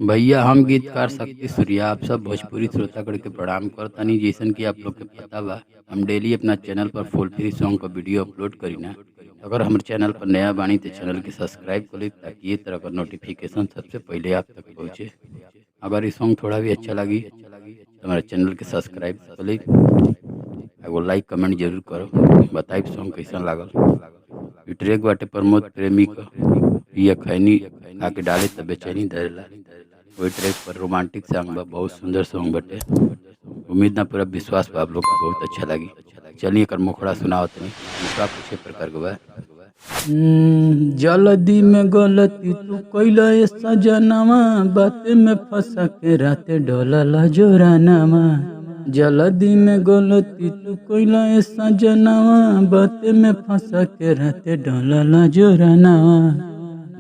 भैया हम गीतकार शक्ति सूर्या आप सब भोजपुरी श्रोतागण के प्रणाम करतानी। जैसन कि आप लोग के पता बा, हम डेली अपना चैनल पर फुल फ्री सॉन्ग का वीडियो अपलोड करीना। अगर हमारे चैनल पर नया बानी तो चैनल के सब्सक्राइब कर ली, ताकि ये तरह का नोटिफिकेशन सबसे पहले आप तक पहुँचे। अगर ये सॉन्ग थोड़ा भी अच्छा लगी तो हमारे चैनल के सब्सक्राइब कर ली, एगो लाइक कमेंट जरूर करो, बताइब सॉन्ग कैसा लागल। इ ट्रैक बाटे प्रमोद प्रेमी का, पिया खैनी आके डाले तब बेचैनी धरेला। वही ट्रैक पर रोमांटिक सॉन्ग बा, बहुत सुंदर सॉन्ग बटे। उम्मीद ना पूरा विश्वास बा आप लोग को बहुत अच्छा लगी। चलिए कर मुखड़ा सुनाओ तनी। मुखड़ा कुछ ए प्रकार के बा। जल्दी में गलती तू कैला ए सजनवा, बाते में फंसा के राते डोला जोरानामा। जल्दी में गलती तू कैला ए सजनवा, बाते में फंसा के राते डोला जोरानामा।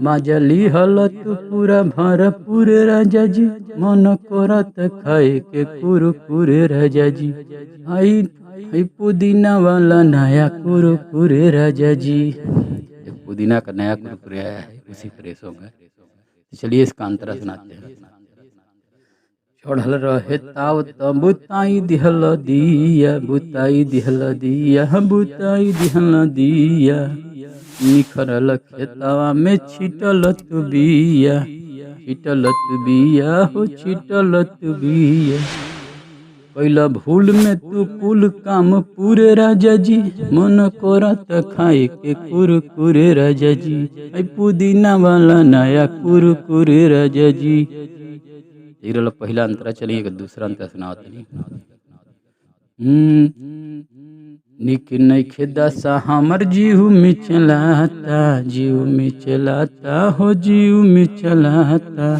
मजली हल तू पूरा भरपूर राजा जी, मन करत खाए के कुरकुरे राजा जी। आई पुदीना वाला नया कुरकुरे राजा जी। पुदीना का नया कुरकुरे आया है, उसी फ्रेश होगा। चलिए इसका अंतरा सुनाते हैं। चढ़ल रहे ताव त बुताई दिहल दिया, बुताई दिहल दिया, बुताई दिहल दिया। निखरल खेतवा में छिटल तू बिया, छिटल तू बिया हो छिटल तू बिया। कैला भूल में तू कुल काम पूरे राजा जी, मन करत खाए के कुरकुरे राजा जी। आई पुदीना वाला नया कुरकुरे राजा जी। पहला अंतरा, चलिए दूसरा अंतरा सुनाओ तनी। निक नइखे दशा हमर जीव मिचलाता, जीव मिचलाता हो जीव मिचलाता।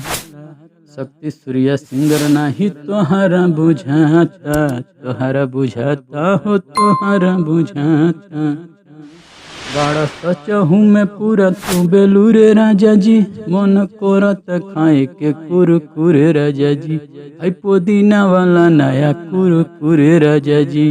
शक्ति सूर्या सिंगर नाही तोहरा बुझाता, तोहरा बुझाता हो तोहरा बुझाता। बड़ा सचहू में पूरा तू बेलूरे राजा जी, मन करत खाए के कुरकुरे राजा जी। आई पुदीना वाला नया कुरकुरे राजा जी।